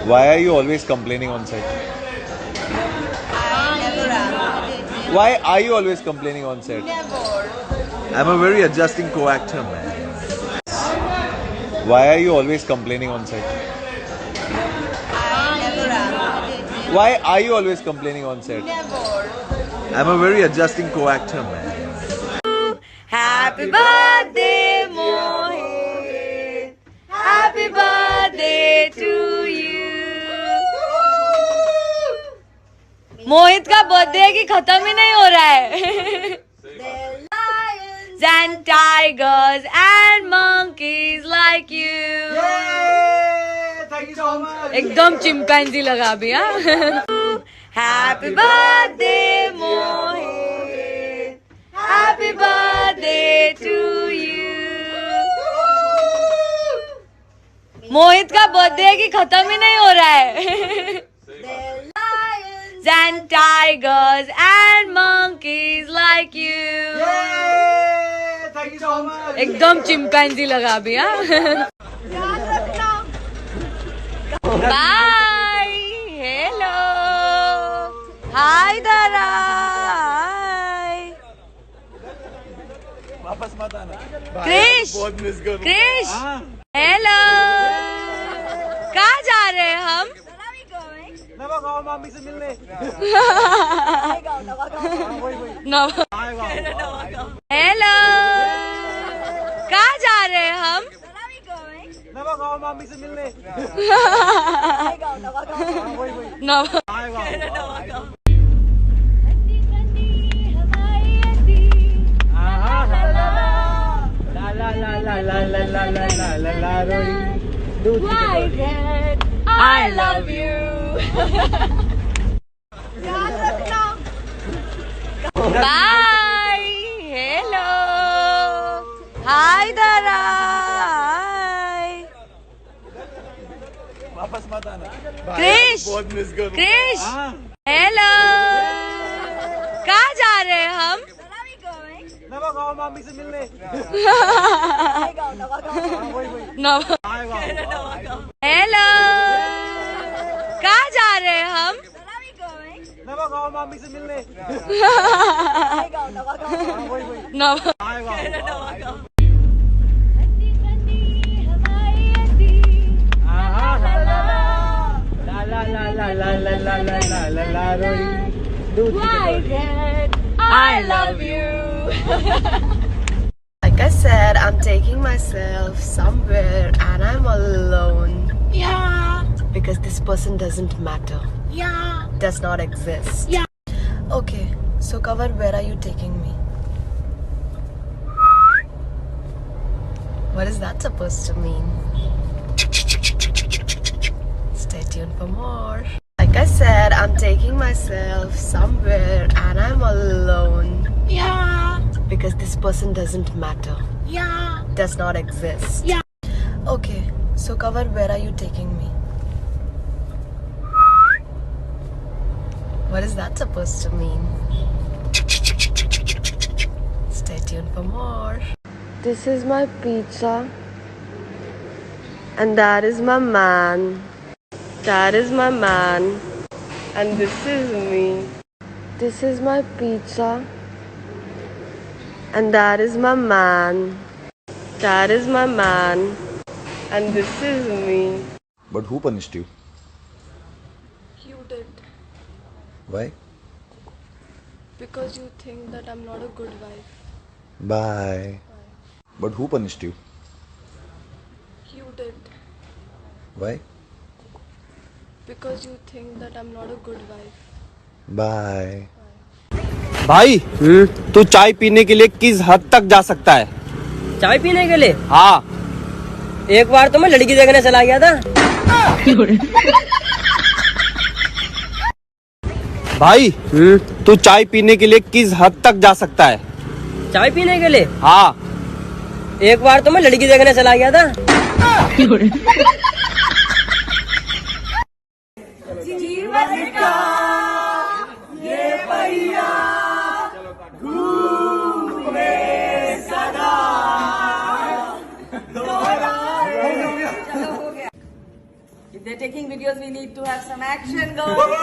Why are you always complaining on set? Why are you always complaining on set? I'm a very adjusting co-actor, man. Why are you always complaining on set? Why are you always complaining on set? I'm a very adjusting co-actor, man. Happy birthday, Mohit. Happy birthday to you. मोहित का birthday की खत्म ही नहीं हो रहा है. Lions and tigers and monkeys like you. Thank you so much. एकदम chimpanzee लगा भी हाँ. Happy birthday, Mohit. Happy birthday to you. मोहित का बर्थडे की खत्म ही नहीं हो रहा है. Lions and tigers and monkeys like you. Thank you so much. एकदम चिंपैंजी लगा भी हाँ. Bye. Hello. Hi, Dara. Hi. वापस मत आना. Krish. बहुत मिस करूँ. Krish. Hello. कहाँ जा रहे हैं हम? नवागांव मामी से मिलने. हेलो. कहाँ जा रहे हैं हम? नवागांव मामी से मिलने. I love you. Bye. Hello. Hi, Dara. Hi. वापस मत आना. Krish. बहुत मिस करूँ. Krish. Hello. कहाँ जा रहे हैं हम? नवागांव मामी से मिलने. हेलो. कहाँ जा रहे हैं हम? नवागांव मामी से मिलने. I love you. Like I said, I'm taking myself somewhere and I'm alone. Yeah. Because this person doesn't matter. Yeah. Does not exist. Yeah. Okay, so Cover, where are you taking me? What is that supposed to mean? Stay tuned for more. Like I said, I'm taking myself somewhere and I'm alone. Yeah. Because this person doesn't matter. Yeah. Does not exist. Yeah. Okay, so Cover, where are you taking me? What is that supposed to mean? Stay tuned for more. This is my pizza. And that is my man. That is my man. And this is me. This is my pizza. And that is my man. That is my man. And this is me. But who punished you? You did. Why? Because you think that I'm not a good wife. Bye. But who punished you? You did. Why? Because you think that I'm not a good wife. Bye. भाई तू चाय पीने के लिए किस हद तक जा सकता है? चाय पीने के लिए? हाँ. एक बार तो मैं लड़की देखने चला गया था. भाई तू चाय पीने के लिए किस हद तक जा सकता है? चाय पीने के लिए? हाँ. एक बार तो मैं लड़की देखने चला गया था. If they're taking videos, we need to have some action going.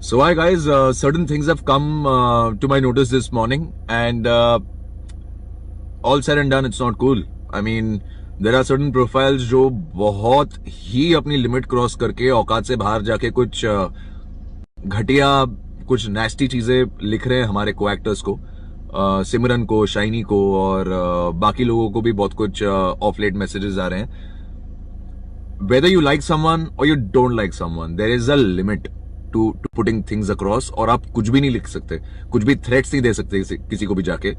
So hi guys, certain things have come to my notice this morning, and all said and done, it's not cool. I mean, there are certain profiles जो बहुत ही अपनी limit cross करके औकात से बाहर जाके कुछ घटिया कुछ नेस्टी चीजें लिख रहे हैं हमारे को एक्टर्स को, सिमरन को, शाइनी को और बाकी लोगों को भी बहुत कुछ ऑफ लेट मैसेजेस आ रहे हैं. Whether you like someone or you don't like someone, there is a limit to putting things across. और आप कुछ भी नहीं लिख सकते, कुछ भी थ्रेट्स नहीं दे सकते किसी को भी जाके.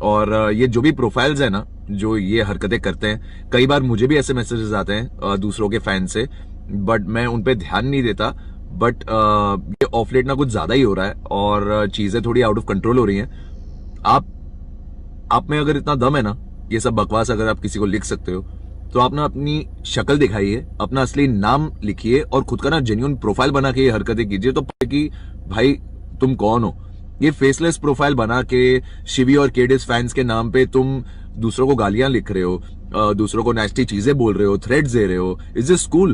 और ये जो भी प्रोफाइल्स है ना, जो ये हरकतें करते हैं, कई बार मुझे भी ऐसे मैसेजेस आते हैं दूसरों के फैन से, बट मैं उन पे ध्यान नहीं देता. बट ये ऑफ लेट ना कुछ ज्यादा ही हो रहा है और चीजें थोड़ी आउट ऑफ कंट्रोल हो रही हैं. आप में अगर इतना दम है ना, ये सब बकवास अगर आप किसी को लिख सकते हो, तो आप ना अपनी शक्ल दिखाइए, अपना असली नाम लिखिए और खुद का ना जेन्युइन प्रोफाइल बना के ये हरकतें कीजिए, तो कि भाई तुम कौन हो. ये फेसलेस प्रोफाइल बना के शिवी और केडिस फैंस के नाम पे तुम दूसरों को गालियां लिख रहे हो, दूसरों को नेस्टी चीजें बोल रहे हो, थ्रेट्स दे रहे हो. Is this cool?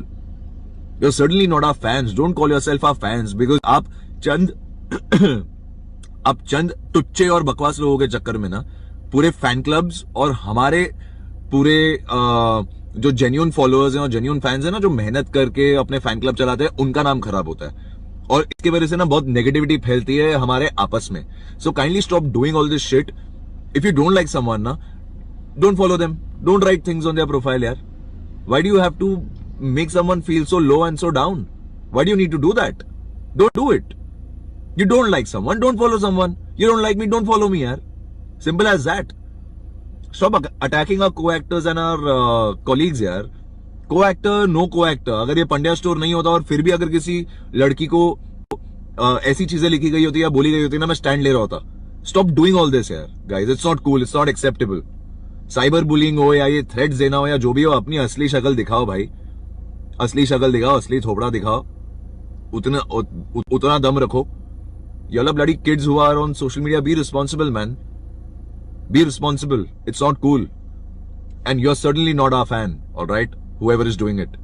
You are certainly not our fans. Don't call yourself our fans, because आप चंद टुच्चे और बकवास लोगों के चक्कर में ना पूरे फैन क्लब्स और हमारे पूरे जो जेन्युइन फॉलोअर्स हैं और जेन्युइन फैंस हैं ना, जो मेहनत करके अपने फैन क्लब चलाते हैं, उनका नाम खराब होता है. और इसकी वजह से ना बहुत नेगेटिविटी फैलती है हमारे आपस में. So kindly stop doing all this shit. If you don't like someone ना, don't follow them, don't write things on their profile यार. Why do you have to make someone feel so low and so down? Why do you need to do that? Don't do it. You don't like someone, don't follow someone. You don't like me, don't follow me, yaar. Simple as that. Stop attacking our co-actors and our colleagues, यार. Co-actor, no co-actor. अगर ये Pandya store नहीं होता और फिर भी अगर किसी लड़की को ऐसी चीजें लिखी गई होती या बोली गई होती ना, मैं स्टैंड ले रहा होता. Stop doing all this, यार. Guys, it's not cool, it's not acceptable. Cyber bullying हो या ये थ्रेट्स देना हो या जो भी हो, अपनी असली शक्ल दिखाओ भाई. असली शक्ल दिखाओ, असली थोपड़ा दिखाओ. उतना दम रखो. Y'all bloody kids who are on social media, be responsible, man. Be responsible. It's not cool. And you're certainly not our fan, alright? Whoever is doing it.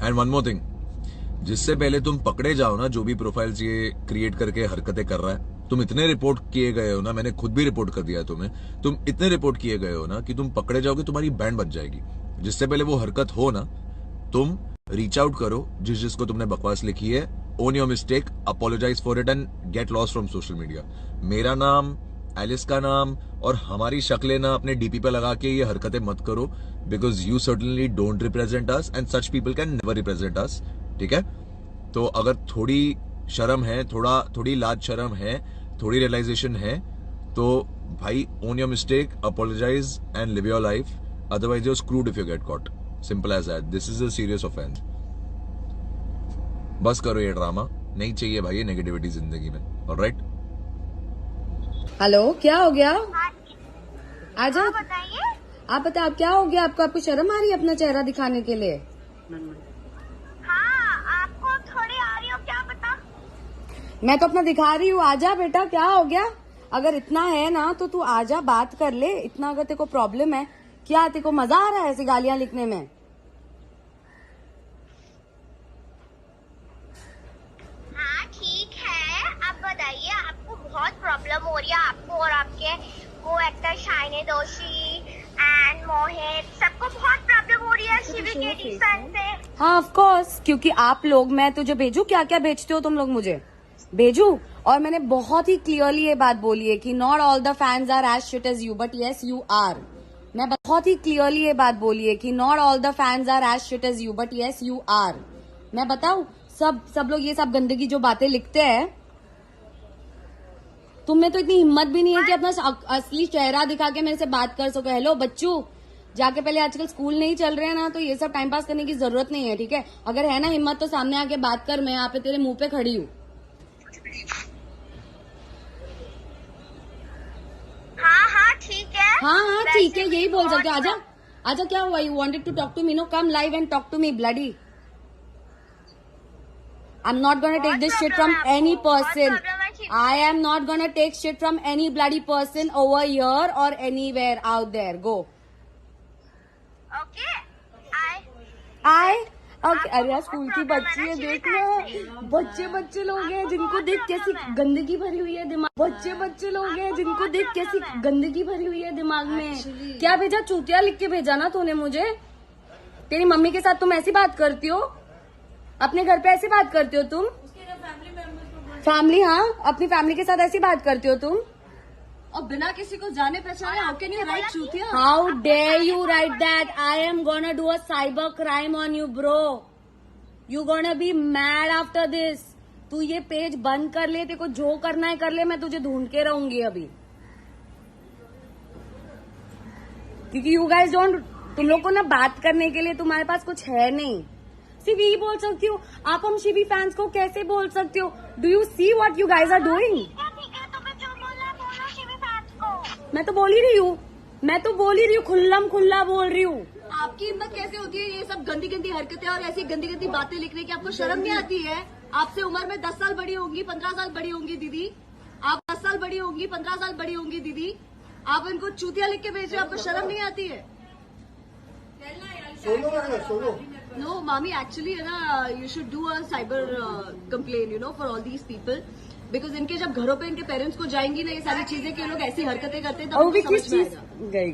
And one more thing. जिससे पहले तुम पकड़े जाओ ना, जो भी profiles ये create करके हरकतें कर रहा है, तुम इतने रिपोर्ट किए गए हो ना, मैंने खुद भी रिपोर्ट कर दिया है तुम्हें, तुम इतने रिपोर्ट किए गए हो ना कि तुम पकड़े जाओगे, तुम्हारी बैंड बच जाएगी. जिससे पहले वो हरकत हो ना, तुम रीच आउट करो जिसको तुमने बकवास लिखी है. Own your mistake, apologize for it and get lost from social media. मेरा नाम, एलिस का नाम और हमारी शक्लें ना अपने डीपी पे लगा के ये हरकतें मत करो, because you certainly don't represent us and such people can never represent us. ठीक है? तो अगर थोड़ी शर्म है, थोड़ी लाज शर्म है, थोड़ी रियलाइजेशन है, तो भाई own your mistake, apologize and live your life. Otherwise you're screwed if you get caught. Simple as that. This is a serious offense. बस करो ये ड्रामा, नहीं चाहिए भाई ये नेगेटिविटी जिंदगी में. ऑलराइट? हेलो, क्या हो गया? आजा, बताइए. आप बताओ, आप क्या हो गया आपको? आपको शर्म आ रही है अपना चेहरा दिखाने के लिए? हाँ, आपको थोड़ी आ रही हो, क्या बता? मैं तो अपना दिखा रही हूँ. आजा बेटा, क्या हो गया? अगर इतना है ना तो तू आजा, बात कर ले. इतना अगर तेरे को प्रॉब्लम है, क्या तेरे को मजा आ रहा है ऐसी गालियां लिखने में? बताइए, आपको बहुत प्रॉब्लम हो रही है, आपको और आपके को एक्टर शाइनी दोषी एंड मोहित सबको बहुत प्रॉब्लम हो रही है शिवी केडी फैन से. हाँ ऑफ कोर्स, क्योंकि आप लोग, मैं तुझे भेजू क्या क्या भेजते हो तुम लोग मुझे, भेजू। और मैंने बहुत ही क्लियरली ये बात बोली है कि not all the fans are as shit as you, but yes you are. मैं बहुत ही क्लियरली ये बात बोली है कि not all the fans are as shit as you, but yes you are. मैं बताऊं, सब लोग ये सब गंदगी जो बातें लिखते हैं, तुम में तो इतनी हिम्मत भी नहीं है कि अपना असली चेहरा दिखा के मेरे से बात कर सको। हेलो बच्चू, जाके पहले, आजकल स्कूल नहीं चल रहे हैं ना, तो ये सब टाइम पास करने की जरूरत नहीं है, ठीक है। अगर है ना हिम्मत तो सामने आके बात कर, मैं यहाँ पे तेरे मुंह पे खड़ी हूँ। हाँ ठीक है। हाँ ठीक है, यही बोल सकते हो। आजा आजा, क्या हुआ? You wanted to talk to me, no, come live and talk to me bloody. I'm not gonna take this shit from any person. I am not gonna take shit from any bloody person over here or anywhere out there. Go. Okay. Okay. अरे यार, school की बच्ची है, देख लो, बच्चे लोग हैं जिनको देख कैसी गंदगी भरी हुई है दिमाग, बच्चे लोग हैं जिनको देख कैसी गंदगी भरी हुई है दिमाग में। क्या भेजा? चूतिया लिख के भेजा ना तूने मुझे। तेरी मम्मी के साथ तुम ऐसी बात करती हो? अपने घर पे ऐसी बात करती हो तुम? फैमिली, हाँ, अपनी फैमिली के साथ ऐसी बात करती हो तुम? और बिना किसी को जाने पहचाने हाउ कैन यू राइट चूतिया? How dare you write that? I am gonna do a cyber crime on you bro. You gonna be mad after this. तू ये पेज बंद कर ले, तेरे को जो करना है कर ले, मैं तुझे ढूंढ के रहूंगी अभी। क्योंकि यू गाइज डोंट, तुम लोग को ना बात करने के लिए तुम्हारे पास कुछ है नहीं, सिर्फ यही बोल सकती हो आप। हम शिवी फैंस को कैसे बोल सकते हो? Do you see what you guys are doing? ठीक है, तुम्हें जो बोलना है बोलो शिवी फैंस को। मैं तो बोल ही रही हूँ, खुल्लम खुल्ला बोल रही हूँ। आपकी हिम्मत कैसे होती है ये सब गंदी गंदी हरकतें और ऐसी गंदी गंदी बातें लिखने की? आपको शर्म नहीं आती है? आपसे उम्र में 10 साल बड़ी होंगी, 15 साल बड़ी होंगी दीदी। आप 10 साल बड़ी होंगी, 15 साल बड़ी होंगी दीदी। आप इनको चूतिया लिख के भेज रहे हो, आपको शर्म नहीं आती है? No, mommy, actually, है ना, you should do a cyber complaint, you know, for all these people, because इनके जब घरों पे इनके पेरेंट्स को जाएंगी ना ये सारी चीजें कि ये लोग ऐसी हरकतें करते हैं, तब और भी उनको किस समझ में चीज आएगा। गई